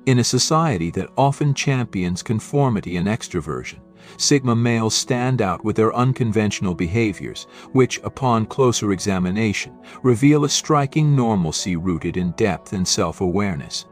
In a society that often champions conformity and extroversion, Sigma males stand out with their unconventional behaviors, which, upon closer examination, reveal a striking normalcy rooted in depth and self-awareness.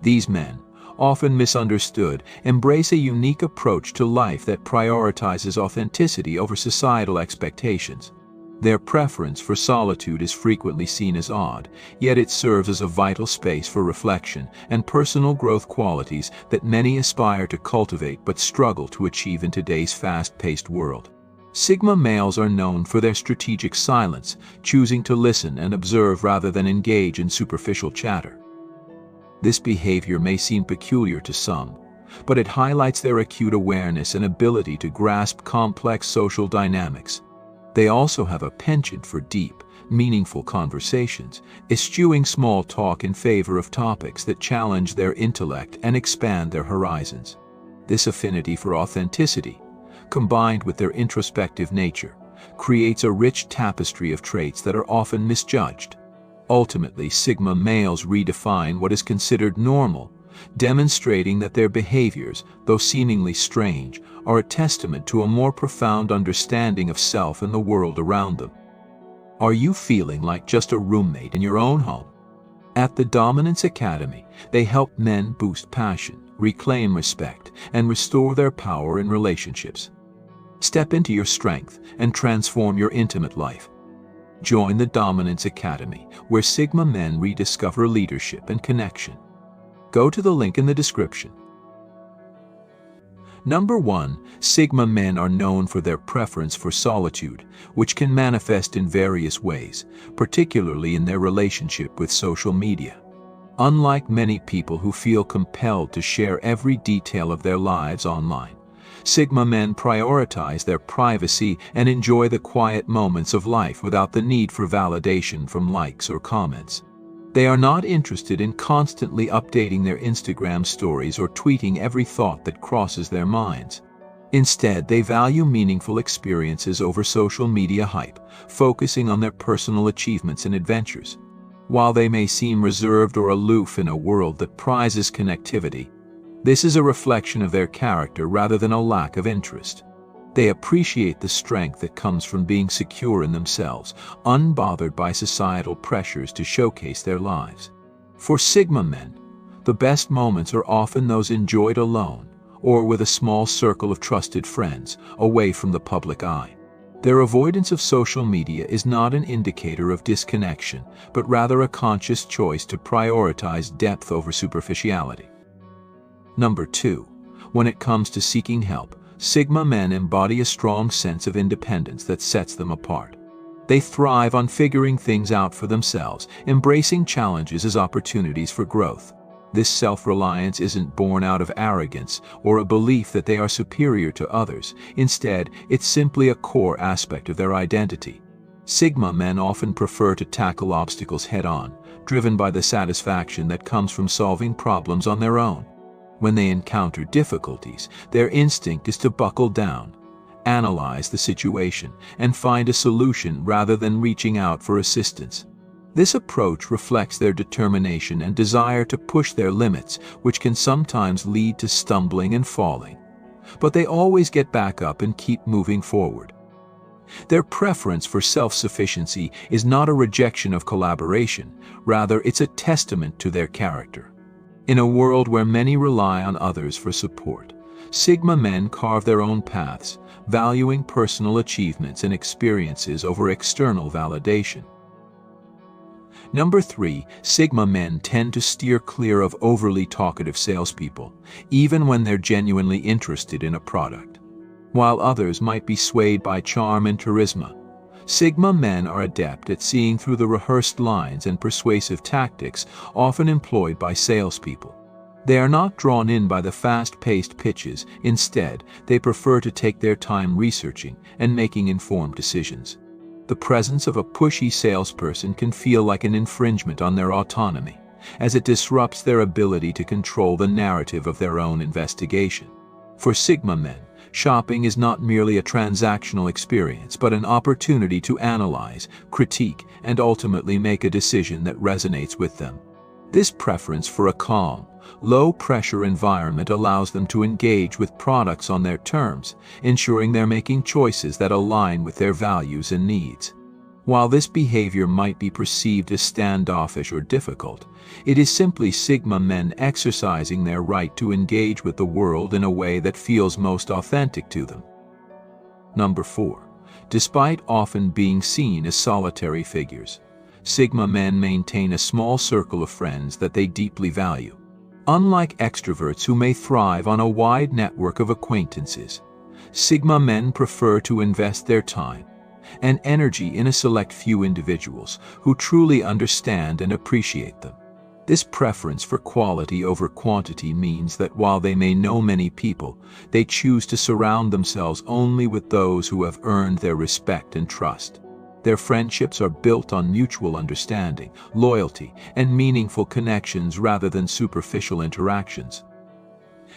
These men, often misunderstood, embrace a unique approach to life that prioritizes authenticity over societal expectations. Their preference for solitude is frequently seen as odd, yet it serves as a vital space for reflection and personal growth, qualities that many aspire to cultivate but struggle to achieve in today's fast-paced world. Sigma males are known for their strategic silence, choosing to listen and observe rather than engage in superficial chatter. This behavior may seem peculiar to some, but it highlights their acute awareness and ability to grasp complex social dynamics. They also have a penchant for deep, meaningful conversations, eschewing small talk in favor of topics that challenge their intellect and expand their horizons. This affinity for authenticity, combined with their introspective nature, creates a rich tapestry of traits that are often misjudged. Ultimately, Sigma males redefine what is considered normal, demonstrating that their behaviors, though seemingly strange, are a testament to a more profound understanding of self and the world around them. Are you feeling like just a roommate in your own home? At the Dominance Academy, they help men boost passion, reclaim respect, and restore their power in relationships. Step into your strength and transform your intimate life. Join the Dominance Academy, where Sigma men rediscover leadership and connection. Go to the link in the description. Number 1. Sigma men are known for their preference for solitude, which can manifest in various ways, particularly in their relationship with social media. Unlike many people who feel compelled to share every detail of their lives online, Sigma men prioritize their privacy and enjoy the quiet moments of life without the need for validation from likes or comments. They are not interested in constantly updating their Instagram stories or tweeting every thought that crosses their minds. Instead, they value meaningful experiences over social media hype, focusing on their personal achievements and adventures. While they may seem reserved or aloof in a world that prizes connectivity, this is a reflection of their character rather than a lack of interest. They appreciate the strength that comes from being secure in themselves, unbothered by societal pressures to showcase their lives. For Sigma men, the best moments are often those enjoyed alone or with a small circle of trusted friends, away from the public eye. Their avoidance of social media is not an indicator of disconnection, but rather a conscious choice to prioritize depth over superficiality. Number 2. When it comes to seeking help, Sigma men embody a strong sense of independence that sets them apart. They thrive on figuring things out for themselves, embracing challenges as opportunities for growth. This self-reliance isn't born out of arrogance or a belief that they are superior to others. Instead, it's simply a core aspect of their identity. Sigma men often prefer to tackle obstacles head-on, driven by the satisfaction that comes from solving problems on their own. When they encounter difficulties, their instinct is to buckle down, analyze the situation, and find a solution rather than reaching out for assistance. This approach reflects their determination and desire to push their limits, which can sometimes lead to stumbling and falling. But they always get back up and keep moving forward. Their preference for self-sufficiency is not a rejection of collaboration, rather it's a testament to their character. In a world where many rely on others for support, Sigma men carve their own paths, valuing personal achievements and experiences over external validation. Number 3. Sigma men tend to steer clear of overly talkative salespeople, even when they're genuinely interested in a product. While others might be swayed by charm and charisma, Sigma men are adept at seeing through the rehearsed lines and persuasive tactics often employed by salespeople. They are not drawn in by the fast-paced pitches. Instead, they prefer to take their time researching and making informed decisions. The presence of a pushy salesperson can feel like an infringement on their autonomy, as it disrupts their ability to control the narrative of their own investigation. For Sigma men, shopping is not merely a transactional experience, but an opportunity to analyze, critique, and ultimately make a decision that resonates with them. This preference for a calm, low-pressure environment allows them to engage with products on their terms, ensuring they're making choices that align with their values and needs. While this behavior might be perceived as standoffish or difficult, it is simply Sigma men exercising their right to engage with the world in a way that feels most authentic to them. Number 4. Despite often being seen as solitary figures, Sigma men maintain a small circle of friends that they deeply value. Unlike extroverts who may thrive on a wide network of acquaintances, Sigma men prefer to invest their time and energy in a select few individuals who truly understand and appreciate them. This preference for quality over quantity means that while they may know many people, they choose to surround themselves only with those who have earned their respect and trust. Their friendships are built on mutual understanding, loyalty, and meaningful connections rather than superficial interactions.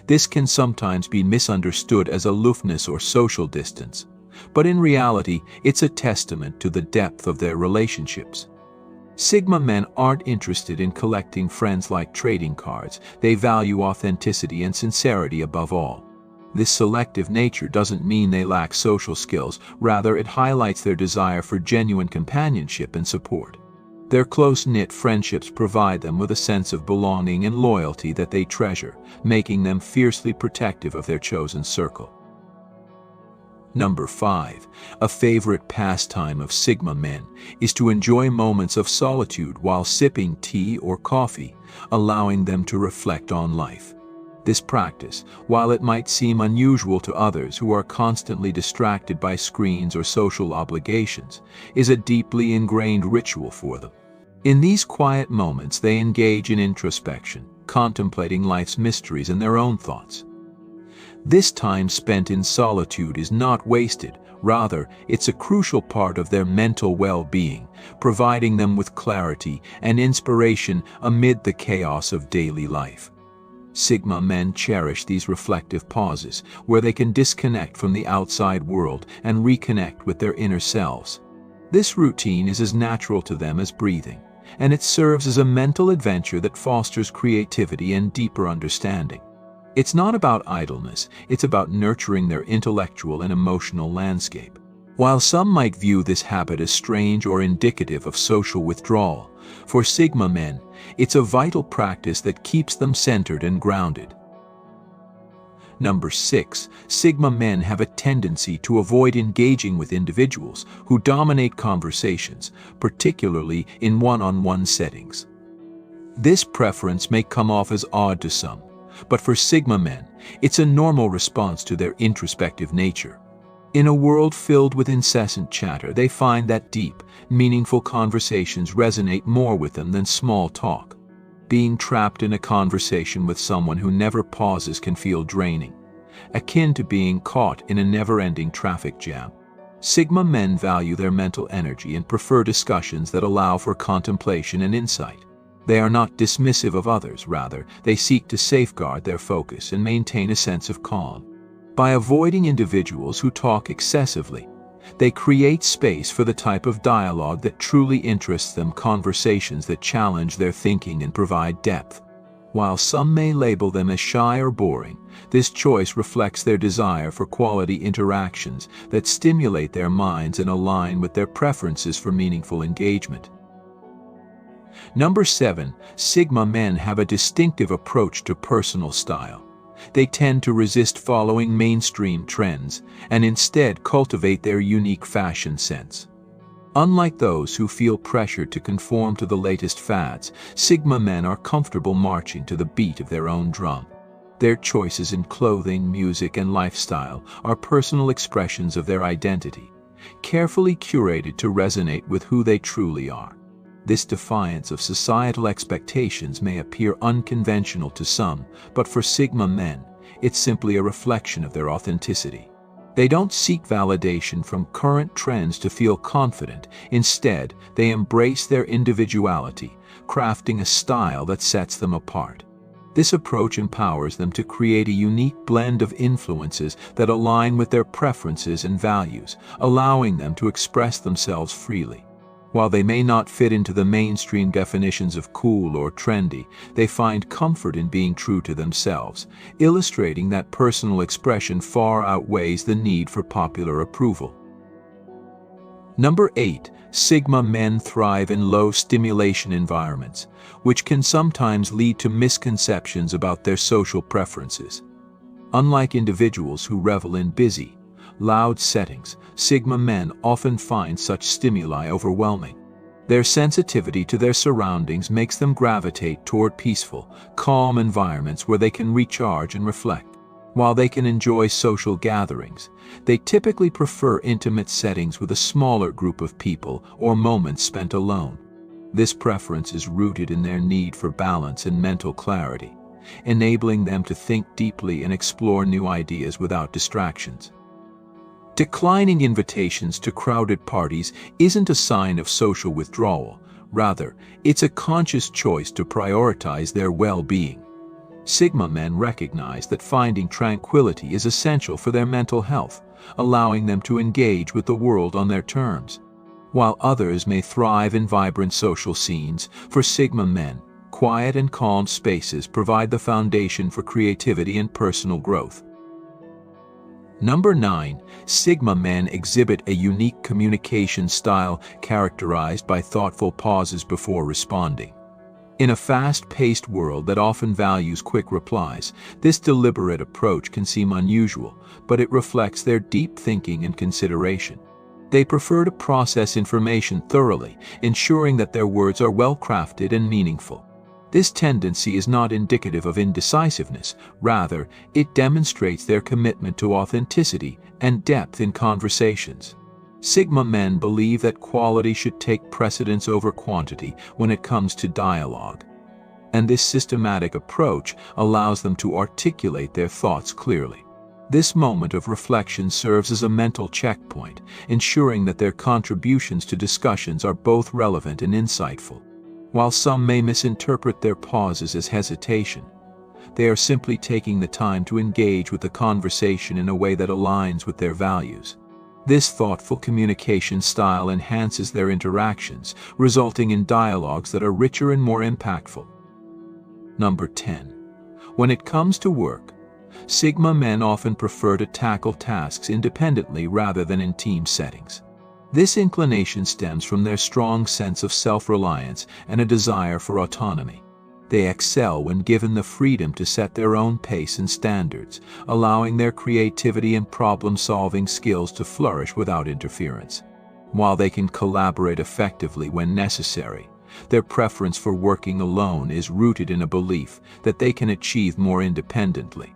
This can sometimes be misunderstood as aloofness or social distance, but in reality, it's a testament to the depth of their relationships. Sigma men aren't interested in collecting friends like trading cards. They value authenticity and sincerity above all. This selective nature doesn't mean they lack social skills, rather it highlights their desire for genuine companionship and support. Their close-knit friendships provide them with a sense of belonging and loyalty that they treasure, making them fiercely protective of their chosen circle. Number 5. A favorite pastime of Sigma men is to enjoy moments of solitude while sipping tea or coffee, allowing them to reflect on life. This practice, while it might seem unusual to others who are constantly distracted by screens or social obligations, is a deeply ingrained ritual for them. In these quiet moments, they engage in introspection, contemplating life's mysteries and their own thoughts. This time spent in solitude is not wasted, rather, it's a crucial part of their mental well-being, providing them with clarity and inspiration amid the chaos of daily life. Sigma men cherish these reflective pauses, where they can disconnect from the outside world and reconnect with their inner selves. This routine is as natural to them as breathing, and it serves as a mental adventure that fosters creativity and deeper understanding. It's not about idleness, it's about nurturing their intellectual and emotional landscape. While some might view this habit as strange or indicative of social withdrawal, for Sigma men, it's a vital practice that keeps them centered and grounded. Number 6. Sigma men have a tendency to avoid engaging with individuals who dominate conversations, particularly in one-on-one settings. This preference may come off as odd to some, but for Sigma men, it's a normal response to their introspective nature. In a world filled with incessant chatter, they find that deep, meaningful conversations resonate more with them than small talk. Being trapped in a conversation with someone who never pauses can feel draining, akin to being caught in a never-ending traffic jam. Sigma men value their mental energy and prefer discussions that allow for contemplation and insight. They are not dismissive of others, rather, they seek to safeguard their focus and maintain a sense of calm. By avoiding individuals who talk excessively, they create space for the type of dialogue that truly interests them, conversations that challenge their thinking and provide depth. While some may label them as shy or boring, this choice reflects their desire for quality interactions that stimulate their minds and align with their preferences for meaningful engagement. Number 7. Sigma men have a distinctive approach to personal style. They tend to resist following mainstream trends and instead cultivate their unique fashion sense. Unlike those who feel pressured to conform to the latest fads, Sigma men are comfortable marching to the beat of their own drum. Their choices in clothing, music, and lifestyle are personal expressions of their identity, carefully curated to resonate with who they truly are. This defiance of societal expectations may appear unconventional to some, but for Sigma men, it's simply a reflection of their authenticity. They don't seek validation from current trends to feel confident. Instead, they embrace their individuality, crafting a style that sets them apart. This approach empowers them to create a unique blend of influences that align with their preferences and values, allowing them to express themselves freely. While they may not fit into the mainstream definitions of cool or trendy, they find comfort in being true to themselves, illustrating that personal expression far outweighs the need for popular approval. Number 8. Sigma men thrive in low-stimulation environments, which can sometimes lead to misconceptions about their social preferences. Unlike individuals who revel in busy, loud settings, Sigma men often find such stimuli overwhelming. Their sensitivity to their surroundings makes them gravitate toward peaceful, calm environments where they can recharge and reflect. While they can enjoy social gatherings, they typically prefer intimate settings with a smaller group of people or moments spent alone. This preference is rooted in their need for balance and mental clarity, enabling them to think deeply and explore new ideas without distractions. Declining invitations to crowded parties isn't a sign of social withdrawal. Rather, it's a conscious choice to prioritize their well-being. Sigma men recognize that finding tranquility is essential for their mental health, allowing them to engage with the world on their terms. While others may thrive in vibrant social scenes, for Sigma men, quiet and calm spaces provide the foundation for creativity and personal growth. Number 9. Sigma men exhibit a unique communication style characterized by thoughtful pauses before responding. In a fast-paced world that often values quick replies, this deliberate approach can seem unusual, but it reflects their deep thinking and consideration. They prefer to process information thoroughly, ensuring that their words are well-crafted and meaningful. This tendency is not indicative of indecisiveness. Rather, it demonstrates their commitment to authenticity and depth in conversations. Sigma men believe that quality should take precedence over quantity when it comes to dialogue. And this systematic approach allows them to articulate their thoughts clearly. This moment of reflection serves as a mental checkpoint, ensuring that their contributions to discussions are both relevant and insightful. While some may misinterpret their pauses as hesitation, they are simply taking the time to engage with the conversation in a way that aligns with their values. This thoughtful communication style enhances their interactions, resulting in dialogues that are richer and more impactful. Number 10. When it comes to work, Sigma men often prefer to tackle tasks independently rather than in team settings. This inclination stems from their strong sense of self-reliance and a desire for autonomy. They excel when given the freedom to set their own pace and standards, allowing their creativity and problem-solving skills to flourish without interference. While they can collaborate effectively when necessary, their preference for working alone is rooted in a belief that they can achieve more independently.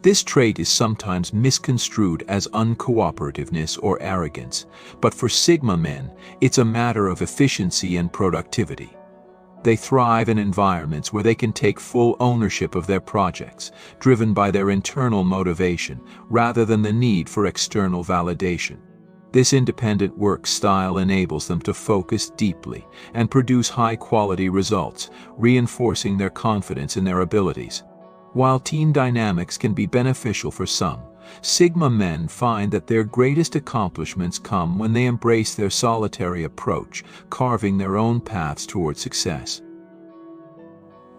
This trait is sometimes misconstrued as uncooperativeness or arrogance, but for Sigma men, it's a matter of efficiency and productivity. They thrive in environments where they can take full ownership of their projects, driven by their internal motivation rather than the need for external validation. This independent work style enables them to focus deeply and produce high-quality results, reinforcing their confidence in their abilities. While team dynamics can be beneficial for some, Sigma men find that their greatest accomplishments come when they embrace their solitary approach, carving their own paths toward success.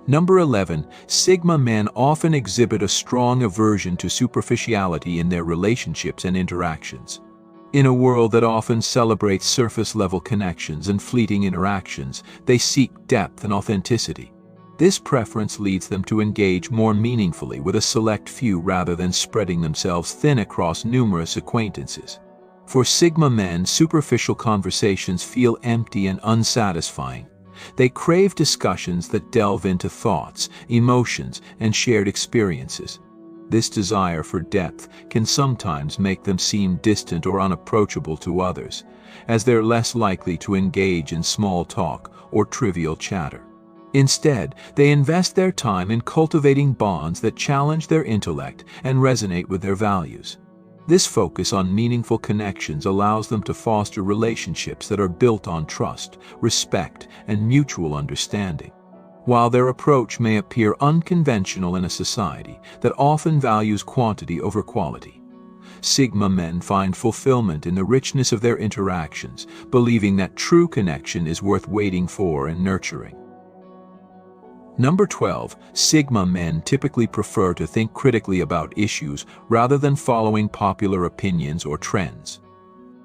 Number 11. Sigma men often exhibit a strong aversion to superficiality in their relationships and interactions. In a world that often celebrates surface-level connections and fleeting interactions, they seek depth and authenticity. This preference leads them to engage more meaningfully with a select few rather than spreading themselves thin across numerous acquaintances. For Sigma men, superficial conversations feel empty and unsatisfying. They crave discussions that delve into thoughts, emotions, and shared experiences. This desire for depth can sometimes make them seem distant or unapproachable to others, as they're less likely to engage in small talk or trivial chatter. Instead, they invest their time in cultivating bonds that challenge their intellect and resonate with their values. This focus on meaningful connections allows them to foster relationships that are built on trust, respect, and mutual understanding. While their approach may appear unconventional in a society that often values quantity over quality, Sigma men find fulfillment in the richness of their interactions, believing that true connection is worth waiting for and nurturing. Number 12. Sigma men typically prefer to think critically about issues rather than following popular opinions or trends.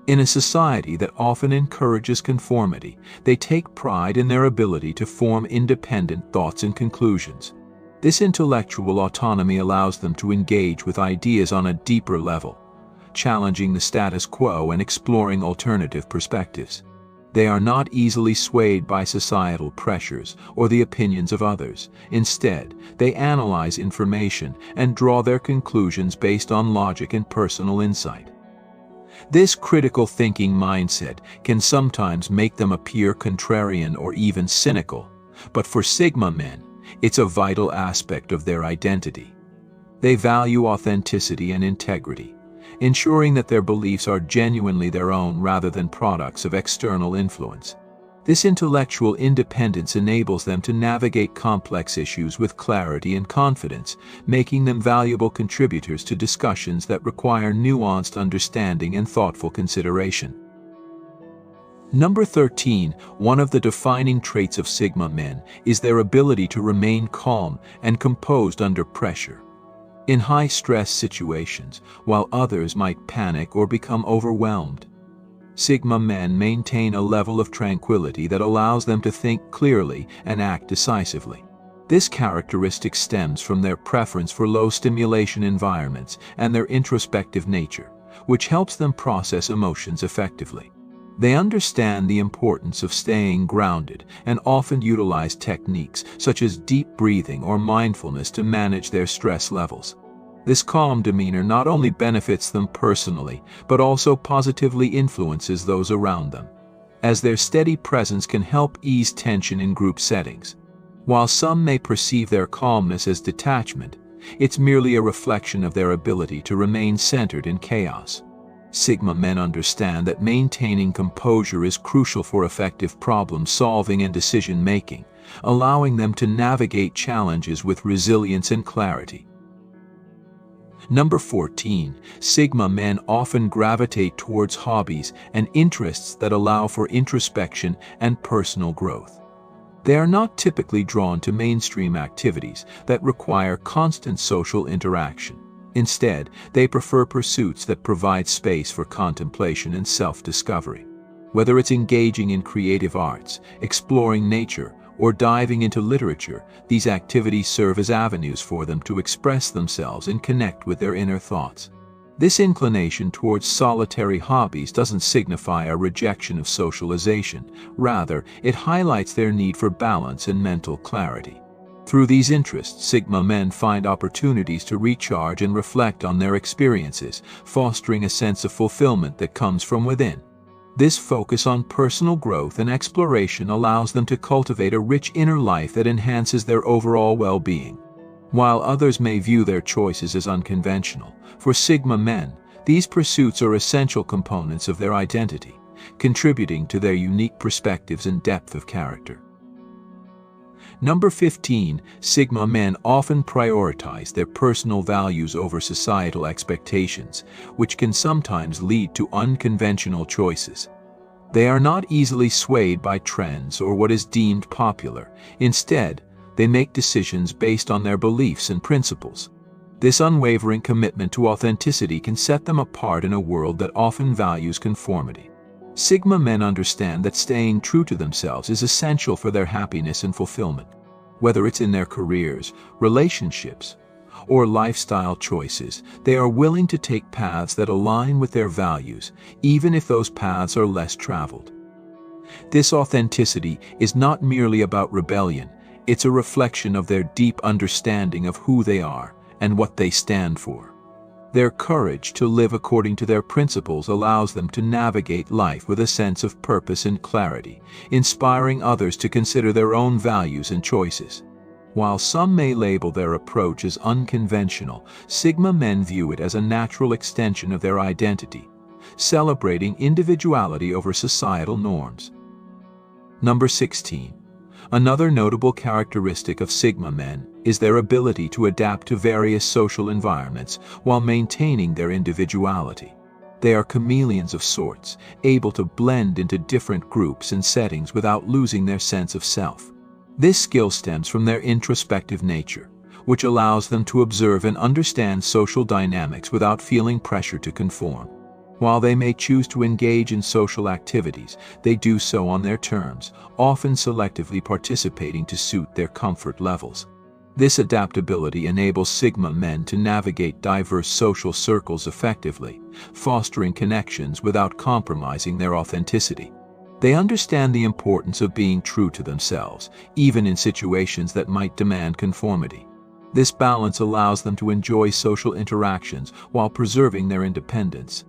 In a society that often encourages conformity, they take pride in their ability to form independent thoughts and conclusions. This intellectual autonomy allows them to engage with ideas on a deeper level, challenging the status quo and exploring alternative perspectives. They are not easily swayed by societal pressures or the opinions of others. Instead, they analyze information and draw their conclusions based on logic and personal insight. This critical thinking mindset can sometimes make them appear contrarian or even cynical, but for Sigma men, it's a vital aspect of their identity. They value authenticity and integrity, ensuring that their beliefs are genuinely their own rather than products of external influence. This intellectual independence enables them to navigate complex issues with clarity and confidence, making them valuable contributors to discussions that require nuanced understanding and thoughtful consideration. Number 13. One of the defining traits of Sigma men is their ability to remain calm and composed under pressure. In high-stress situations, while others might panic or become overwhelmed, Sigma men maintain a level of tranquility that allows them to think clearly and act decisively. This characteristic stems from their preference for low-stimulation environments and their introspective nature, which helps them process emotions effectively. They understand the importance of staying grounded and often utilize techniques such as deep breathing or mindfulness to manage their stress levels. This calm demeanor not only benefits them personally, but also positively influences those around them, as their steady presence can help ease tension in group settings. While some may perceive their calmness as detachment, it's merely a reflection of their ability to remain centered in chaos. Sigma men understand that maintaining composure is crucial for effective problem solving and decision making, allowing them to navigate challenges with resilience and clarity. Number 14. Sigma men often gravitate towards hobbies and interests that allow for introspection and personal growth. They are not typically drawn to mainstream activities that require constant social interaction. Instead, they prefer pursuits that provide space for contemplation and self-discovery. Whether it's engaging in creative arts, exploring nature, or diving into literature, these activities serve as avenues for them to express themselves and connect with their inner thoughts. This inclination towards solitary hobbies doesn't signify a rejection of socialization. Rather, it highlights their need for balance and mental clarity. Through these interests, Sigma men find opportunities to recharge and reflect on their experiences, fostering a sense of fulfillment that comes from within. This focus on personal growth and exploration allows them to cultivate a rich inner life that enhances their overall well-being. While others may view their choices as unconventional, for Sigma men, these pursuits are essential components of their identity, contributing to their unique perspectives and depth of character. Number 15. Sigma men often prioritize their personal values over societal expectations, which can sometimes lead to unconventional choices. They are not easily swayed by trends or what is deemed popular. Instead, they make decisions based on their beliefs and principles. This unwavering commitment to authenticity can set them apart in a world that often values conformity. Sigma men understand that staying true to themselves is essential for their happiness and fulfillment. Whether it's in their careers, relationships, or lifestyle choices, they are willing to take paths that align with their values, even if those paths are less traveled. This authenticity is not merely about rebellion, it's a reflection of their deep understanding of who they are and what they stand for. Their courage to live according to their principles allows them to navigate life with a sense of purpose and clarity, inspiring others to consider their own values and choices. While some may label their approach as unconventional, Sigma men view it as a natural extension of their identity, celebrating individuality over societal norms. Number 16. Another notable characteristic of Sigma men is their ability to adapt to various social environments while maintaining their individuality. They are chameleons of sorts, able to blend into different groups and settings without losing their sense of self. This skill stems from their introspective nature, which allows them to observe and understand social dynamics without feeling pressure to conform. While they may choose to engage in social activities, they do so on their terms, often selectively participating to suit their comfort levels. This adaptability enables Sigma men to navigate diverse social circles effectively, fostering connections without compromising their authenticity. They understand the importance of being true to themselves, even in situations that might demand conformity. This balance allows them to enjoy social interactions while preserving their independence.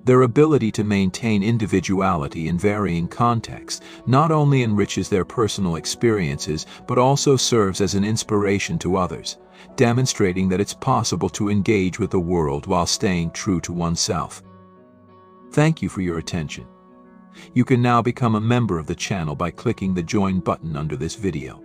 Their ability to maintain individuality in varying contexts not only enriches their personal experiences but also serves as an inspiration to others, demonstrating that it's possible to engage with the world while staying true to oneself. Thank you for your attention. You can now become a member of the channel by clicking the Join button under this video.